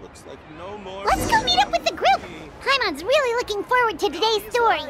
Looks like no more. Let's go meet up with the group! Paimon's really looking forward to today's story.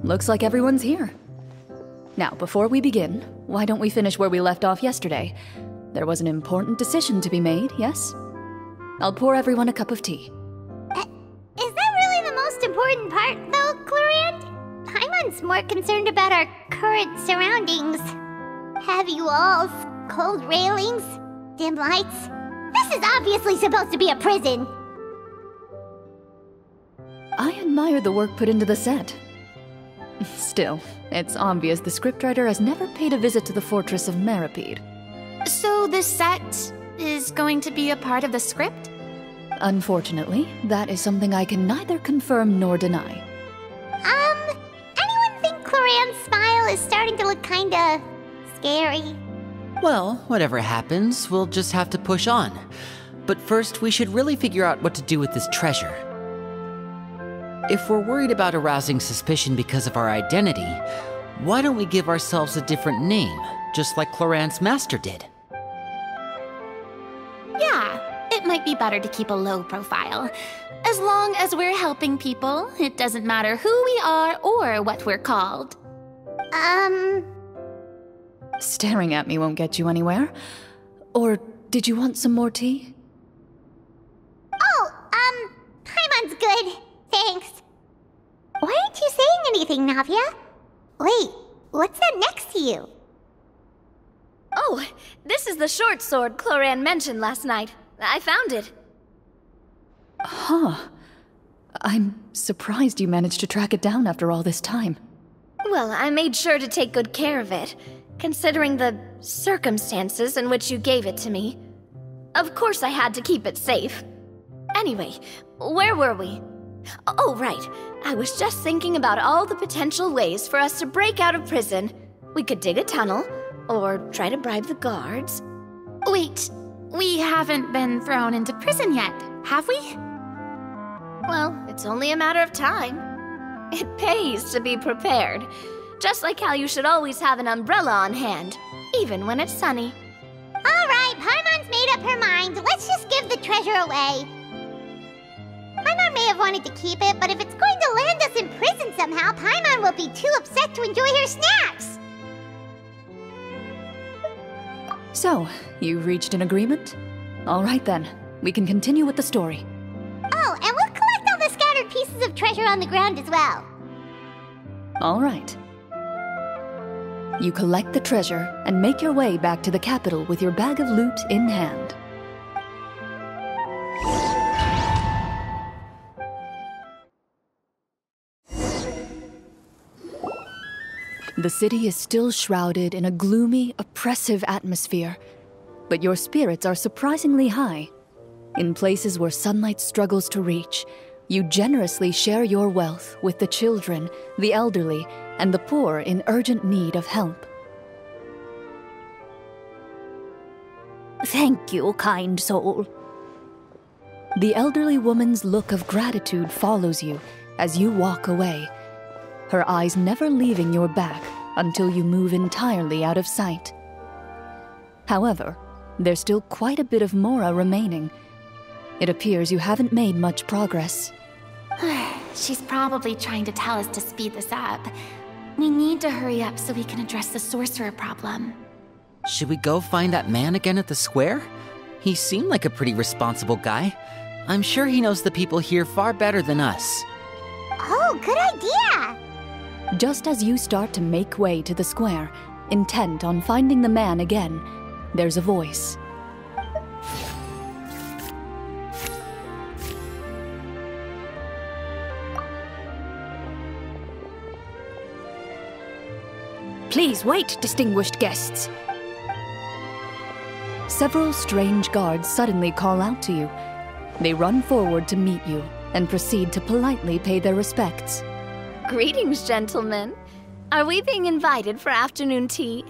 Looks like everyone's here. Now, before we begin, why don't we finish where we left off yesterday? There was an important decision to be made, yes? I'll pour everyone a cup of tea. Is that really the most important part, though, Clorinde? Paimon's more concerned about our current surroundings. Heavy walls, cold railings, dim lights. This is obviously supposed to be a prison. I admire the work put into the set. Still, it's obvious the scriptwriter has never paid a visit to the fortress of Meripede. So this set is going to be a part of the script? Unfortunately, that is something I can neither confirm nor deny. Anyone think Clorinde's smile is starting to look kinda scary? Well, whatever happens, we'll just have to push on. But first, we should really figure out what to do with this treasure. If we're worried about arousing suspicion because of our identity, why don't we give ourselves a different name, just like Clorinde's master did? Yeah, it might be better to keep a low profile. As long as we're helping people, it doesn't matter who we are or what we're called. Staring at me won't get you anywhere. Or did you want some more tea? Oh, Paimon's good. Thanks. Why aren't you saying anything, Navia? Wait, what's that next to you? Oh, this is the short sword Clorinde mentioned last night. I found it. Huh. I'm surprised you managed to track it down after all this time. Well, I made sure to take good care of it, considering the circumstances in which you gave it to me. Of course I had to keep it safe. Anyway, where were we? Oh, right. I was just thinking about all the potential ways for us to break out of prison. We could dig a tunnel, or try to bribe the guards. Wait, we haven't been thrown into prison yet, have we? Well, it's only a matter of time. It pays to be prepared. Just like how you should always have an umbrella on hand, even when it's sunny. Alright, Paimon's made up her mind. Let's just give the treasure away. Paimon may have wanted to keep it, but if it's going to land us in prison somehow, Paimon will be too upset to enjoy her snacks. So, you've reached an agreement? All right then, we can continue with the story. Oh, and we'll collect all the scattered pieces of treasure on the ground as well. All right. You collect the treasure and make your way back to the capital with your bag of loot in hand. The city is still shrouded in a gloomy, oppressive atmosphere, but your spirits are surprisingly high. In places where sunlight struggles to reach, you generously share your wealth with the children, the elderly, and the poor in urgent need of help. Thank you, kind soul. The elderly woman's look of gratitude follows you as you walk away, her eyes never leaving your back until you move entirely out of sight. However, there's still quite a bit of Mora remaining. It appears you haven't made much progress. She's probably trying to tell us to speed this up. We need to hurry up so we can address the sorcerer problem. Should we go find that man again at the square? He seemed like a pretty responsible guy. I'm sure he knows the people here far better than us. Oh, good idea! Just as you start to make way to the square, intent on finding the man again, there's a voice. Please wait, distinguished guests. Several strange guards suddenly call out to you. They run forward to meet you and proceed to politely pay their respects. Greetings, gentlemen. Are we being invited for afternoon tea?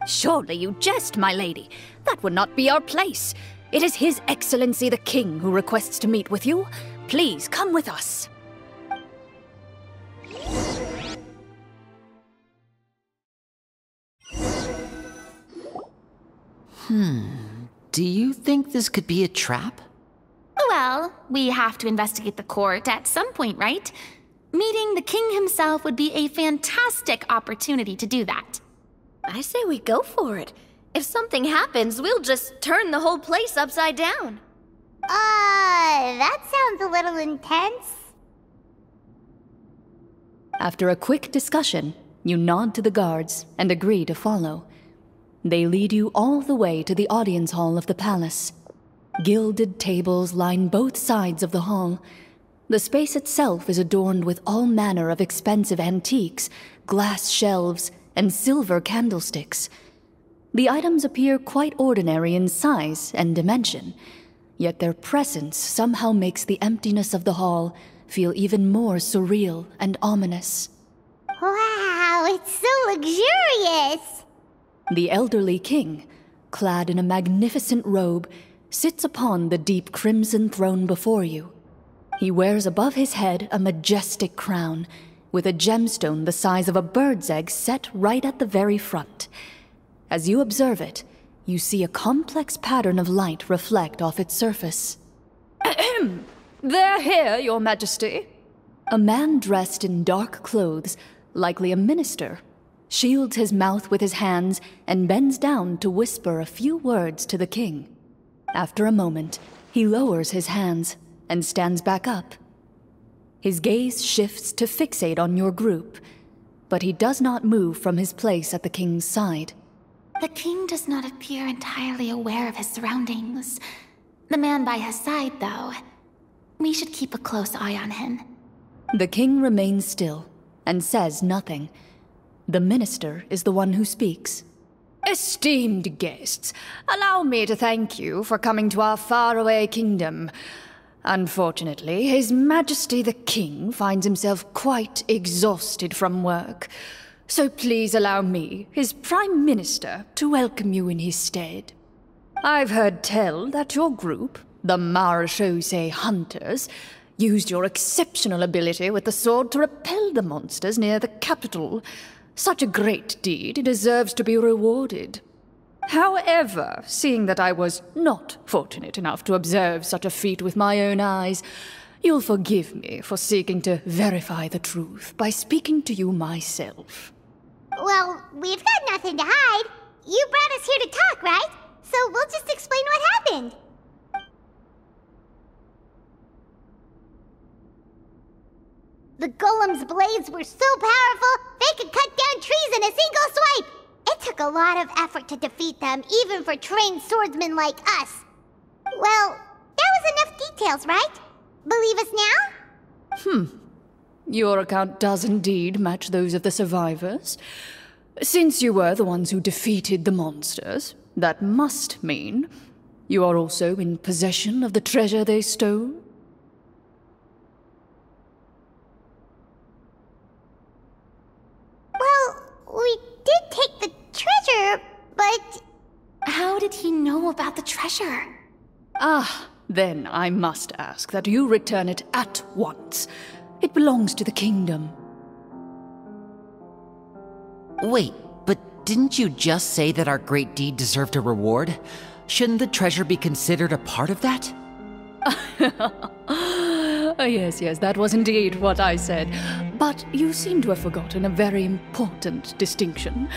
Surely you jest, my lady. That would not be our place. It is His Excellency the King who requests to meet with you. Please come with us. Do you think this could be a trap? Well, we have to investigate the court at some point, right? Meeting the king himself would be a fantastic opportunity to do that. I say we go for it. If something happens, we'll just turn the whole place upside down. That sounds a little intense. After a quick discussion, you nod to the guards and agree to follow. They lead you all the way to the audience hall of the palace. Gilded tables line both sides of the hall. The space itself is adorned with all manner of expensive antiques, glass shelves, and silver candlesticks. The items appear quite ordinary in size and dimension, yet their presence somehow makes the emptiness of the hall feel even more surreal and ominous. Wow, it's so luxurious! The elderly king, clad in a magnificent robe, sits upon the deep crimson throne before you. He wears above his head a majestic crown, with a gemstone the size of a bird's egg set right at the very front. As you observe it, you see a complex pattern of light reflect off its surface. Ahem! They're here, Your Majesty. A man dressed in dark clothes, likely a minister, shields his mouth with his hands and bends down to whisper a few words to the king. After a moment, he lowers his hands and stands back up. His gaze shifts to fixate on your group, but he does not move from his place at the king's side. The king does not appear entirely aware of his surroundings. The man by his side, though, we should keep a close eye on him. The king remains still and says nothing. The minister is the one who speaks. Esteemed guests, allow me to thank you for coming to our faraway kingdom. Unfortunately, His Majesty the King finds himself quite exhausted from work. So please allow me, his Prime Minister, to welcome you in his stead. I've heard tell that your group, the Marechaussee Hunters, used your exceptional ability with the sword to repel the monsters near the capital. Such a great deed deserves to be rewarded. However, seeing that I was not fortunate enough to observe such a feat with my own eyes, you'll forgive me for seeking to verify the truth by speaking to you myself. Well, we've got nothing to hide. You brought us here to talk, right? So we'll just explain what happened. The golem's blades were so powerful, they could cut down trees in a single swipe! It took a lot of effort to defeat them, even for trained swordsmen like us. Well, that was enough details, right? Believe us now? Your account does indeed match those of the survivors. Since you were the ones who defeated the monsters, that must mean you are also in possession of the treasure they stole? Well, we did take the treasure, but... How did he know about the treasure? Then I must ask that you return it at once. It belongs to the kingdom. Wait, but didn't you just say that our great deed deserved a reward? Shouldn't the treasure be considered a part of that? Yes, that was indeed what I said. But you seem to have forgotten a very important distinction.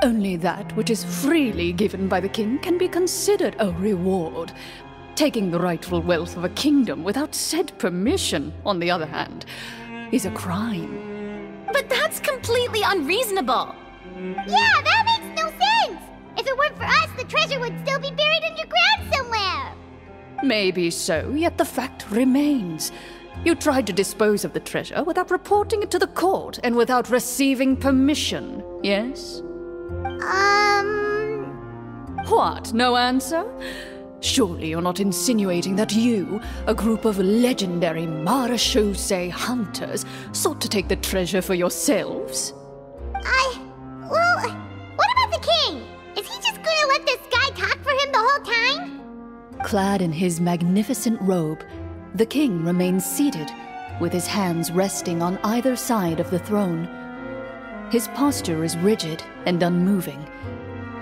Only that which is freely given by the king can be considered a reward. Taking the rightful wealth of a kingdom without said permission, on the other hand, is a crime. But that's completely unreasonable! Yeah, that makes no sense! If it weren't for us, the treasure would still be buried underground somewhere! Maybe so, yet the fact remains. You tried to dispose of the treasure without reporting it to the court and without receiving permission, yes? What, no answer? Surely you're not insinuating that you, a group of legendary marechaussee hunters, sought to take the treasure for yourselves? Well, what about the king? Is he just gonna let this guy talk for him the whole time? Clad in his magnificent robe, the king remains seated, with his hands resting on either side of the throne. His posture is rigid and unmoving.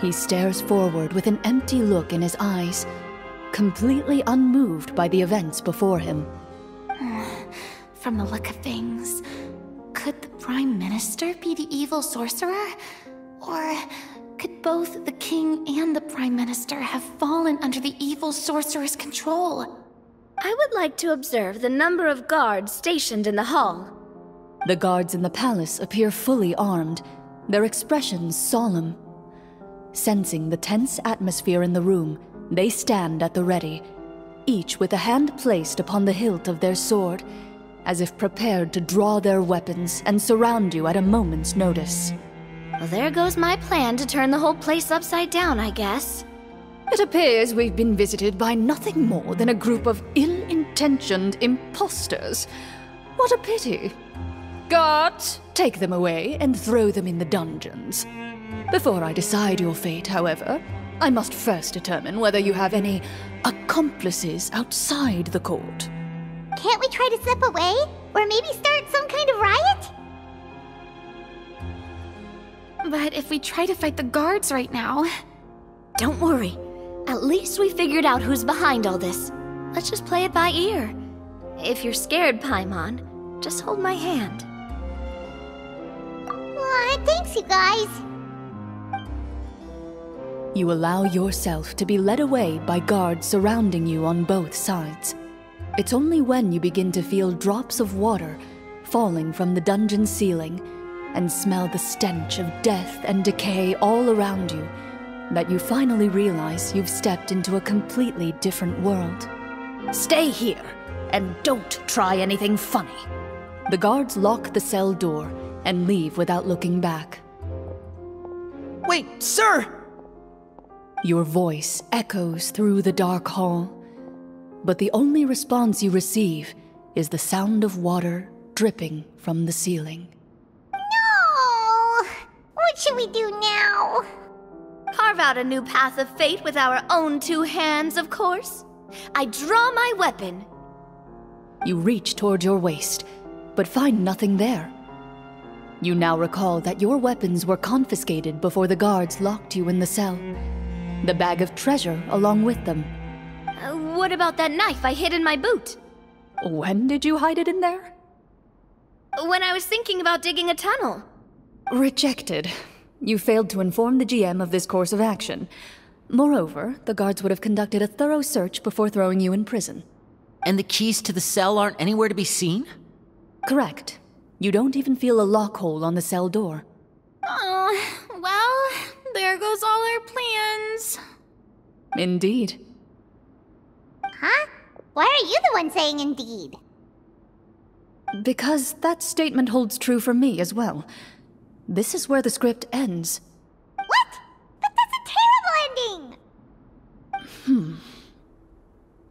He stares forward with an empty look in his eyes, completely unmoved by the events before him. From the look of things, could the Prime Minister be the evil sorcerer? Or could both the King and the Prime Minister have fallen under the evil sorcerer's control? I would like to observe the number of guards stationed in the hall. The guards in the palace appear fully armed, their expressions solemn. Sensing the tense atmosphere in the room, they stand at the ready, each with a hand placed upon the hilt of their sword, as if prepared to draw their weapons and surround you at a moment's notice. Well, there goes my plan to turn the whole place upside down, I guess. It appears we've been visited by nothing more than a group of ill-intentioned imposters. What a pity. Guards, take them away and throw them in the dungeons. Before I decide your fate, however, I must first determine whether you have any accomplices outside the court. Can't we try to slip away? Or maybe start some kind of riot? But if we try to fight the guards right now... Don't worry. At least we figured out who's behind all this. Let's just play it by ear. If you're scared, Paimon, just hold my hand. Aw, thanks, you guys. You allow yourself to be led away by guards surrounding you on both sides. It's only when you begin to feel drops of water falling from the dungeon ceiling and smell the stench of death and decay all around you that you finally realize you've stepped into a completely different world. Stay here, and don't try anything funny. The guards lock the cell door and leave without looking back. Wait, sir! Your voice echoes through the dark hall, but the only response you receive is the sound of water dripping from the ceiling. No! What should we do now? Carve out a new path of fate with our own two hands, of course. I draw my weapon. You reach toward your waist, but find nothing there. You now recall that your weapons were confiscated before the guards locked you in the cell. The bag of treasure along with them. What about that knife I hid in my boot? When did you hide it in there? When I was thinking about digging a tunnel. Rejected. You failed to inform the GM of this course of action. Moreover, the guards would have conducted a thorough search before throwing you in prison. And the keys to the cell aren't anywhere to be seen? Correct. You don't even feel a lock hole on the cell door. Oh, well, there goes all our plans. Indeed. Huh? Why are you the one saying indeed? Because that statement holds true for me as well. This is where the script ends. What? But that's a terrible ending!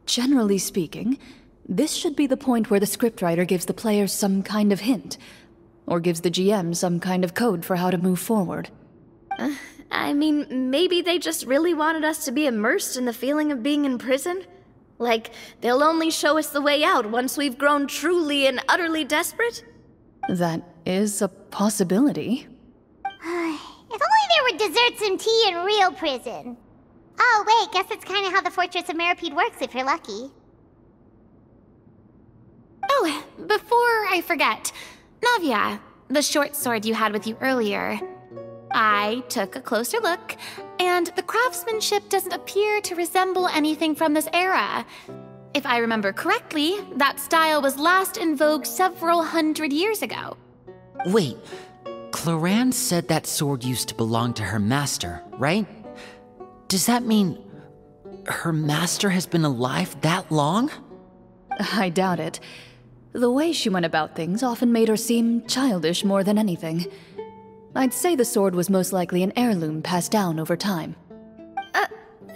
Generally speaking, this should be the point where the scriptwriter gives the players some kind of hint, or gives the GM some kind of code for how to move forward. I mean, maybe they just really wanted us to be immersed in the feeling of being in prison? Like, they'll only show us the way out once we've grown truly and utterly desperate? That is a possibility. If only there were desserts and tea in real prison. Oh, wait, guess it's kind of how the Fortress of Meripede works if you're lucky. Oh, before I forget, Navia, the short sword you had with you earlier. I took a closer look, and the craftsmanship doesn't appear to resemble anything from this era. If I remember correctly, that style was last in vogue several hundred years ago. Wait, Cloran said that sword used to belong to her master, right? Does that mean her master has been alive that long? I doubt it. The way she went about things often made her seem childish more than anything. I'd say the sword was most likely an heirloom passed down over time.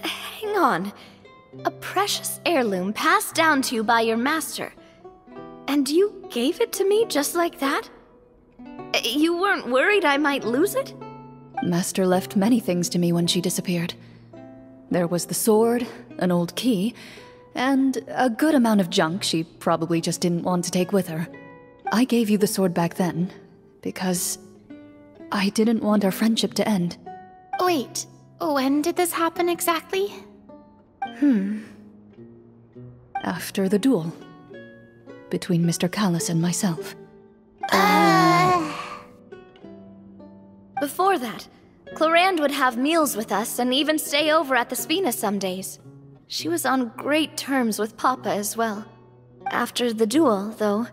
Hang on. A precious heirloom passed down to you by your master. And you gave it to me just like that? You weren't worried I might lose it? Master left many things to me when she disappeared. There was the sword, an old key, and a good amount of junk she probably just didn't want to take with her. I gave you the sword back then, because I didn't want our friendship to end. Wait, when did this happen exactly? After the duel. Between Mr. Callis and myself. Before that, Clorinde would have meals with us and even stay over at the Spina some days. She was on great terms with Papa as well. After the duel, though,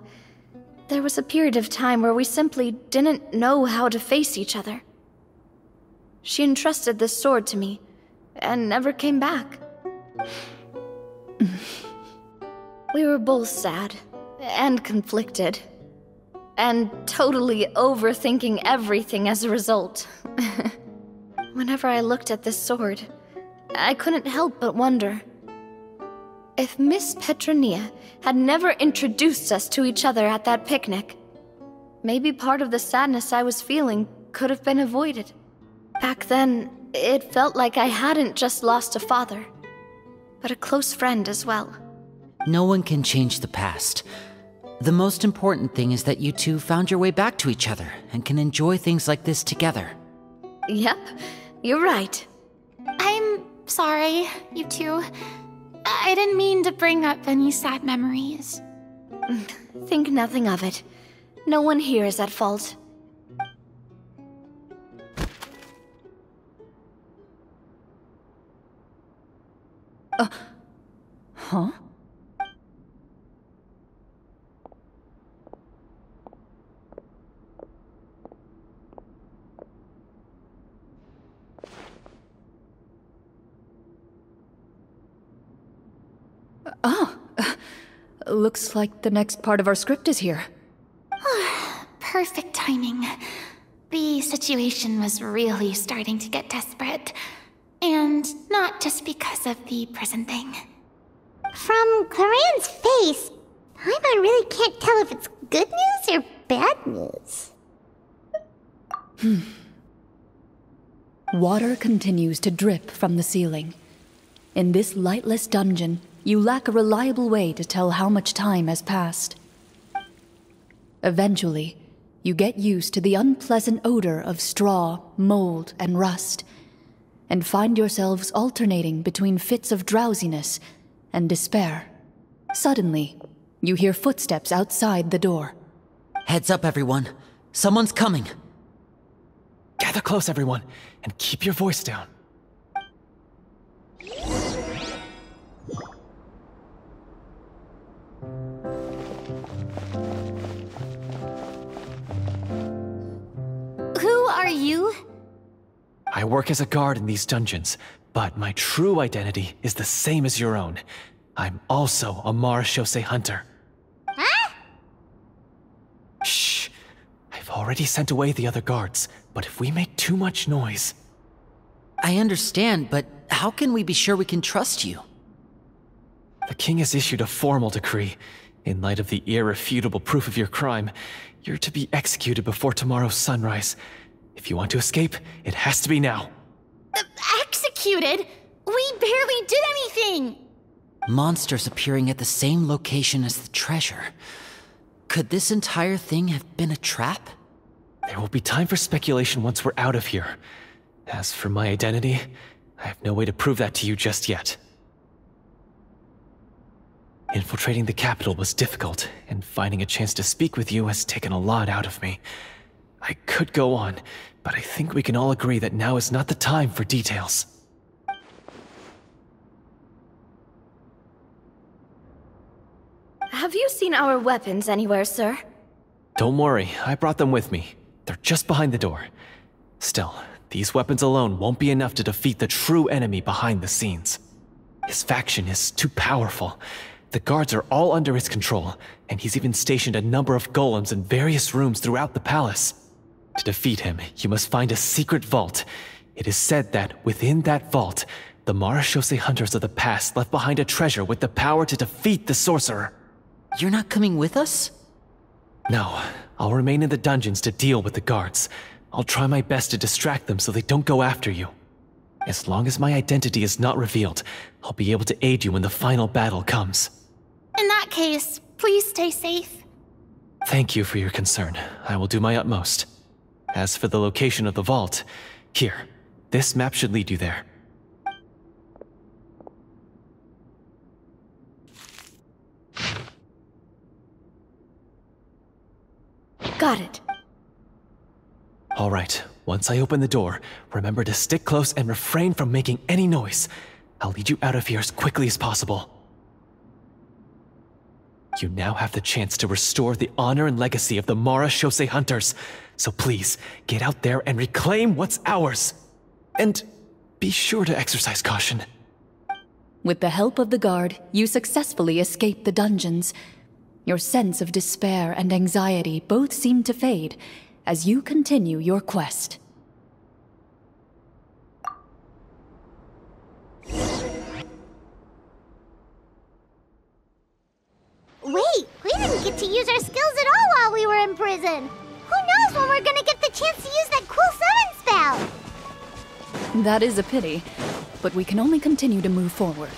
there was a period of time where we simply didn't know how to face each other. She entrusted this sword to me, and never came back. We were both sad, and conflicted, and totally overthinking everything as a result. Whenever I looked at this sword, I couldn't help but wonder if Miss Petronia had never introduced us to each other at that picnic. Maybe part of the sadness I was feeling could have been avoided. Back then, it felt like I hadn't just lost a father, but a close friend as well. No one can change the past. The most important thing is that you two found your way back to each other and can enjoy things like this together. Yep, you're right. I'm sorry, you two. I didn't mean to bring up any sad memories. Think nothing of it. No one here is at fault. Huh? Looks like the next part of our script is here. Perfect timing. The situation was really starting to get desperate. And not just because of the prison thing. From Claren's face, Paimon really can't tell if it's good news or bad news. Water continues to drip from the ceiling. In this lightless dungeon, you lack a reliable way to tell how much time has passed. Eventually, you get used to the unpleasant odor of straw, mold, and rust, and find yourselves alternating between fits of drowsiness and despair. Suddenly, you hear footsteps outside the door. Heads up, everyone. Someone's coming. Gather close, everyone, and keep your voice down. Who are you? I work as a guard in these dungeons, but my true identity is the same as your own. I'm also a marechaussee hunter. Huh? Shh! I've already sent away the other guards, but if we make too much noise... I understand, but how can we be sure we can trust you? The king has issued a formal decree. In light of the irrefutable proof of your crime, you're to be executed before tomorrow's sunrise. If you want to escape, it has to be now. Executed? We barely did anything! Monsters appearing at the same location as the treasure. Could this entire thing have been a trap? There will be time for speculation once we're out of here. As for my identity, I have no way to prove that to you just yet. Infiltrating the capital was difficult, and finding a chance to speak with you has taken a lot out of me. I could go on, but I think we can all agree that now is not the time for details. Have you seen our weapons anywhere, sir? Don't worry, I brought them with me. They're just behind the door. Still, these weapons alone won't be enough to defeat the true enemy behind the scenes. His faction is too powerful. The guards are all under his control, and he's even stationed a number of golems in various rooms throughout the palace. To defeat him, you must find a secret vault. It is said that within that vault, the Marechaussee hunters of the past left behind a treasure with the power to defeat the sorcerer. You're not coming with us? No, I'll remain in the dungeons to deal with the guards. I'll try my best to distract them so they don't go after you. As long as my identity is not revealed, I'll be able to aid you when the final battle comes. In that case, please stay safe. Thank you for your concern. I will do my utmost. As for the location of the vault, here, this map should lead you there. Got it. All right, once I open the door, remember to stick close and refrain from making any noise. I'll lead you out of here as quickly as possible. You now have the chance to restore the honor and legacy of the Marechaussee hunters. So please, get out there and reclaim what's ours. And be sure to exercise caution. With the help of the guard, you successfully escape the dungeons. Your sense of despair and anxiety both seem to fade as you continue your quest. Wait, we didn't get to use our skills at all while we were in prison. Who knows when we're gonna get the chance to use that cool summon spell? That is a pity, but we can only continue to move forward.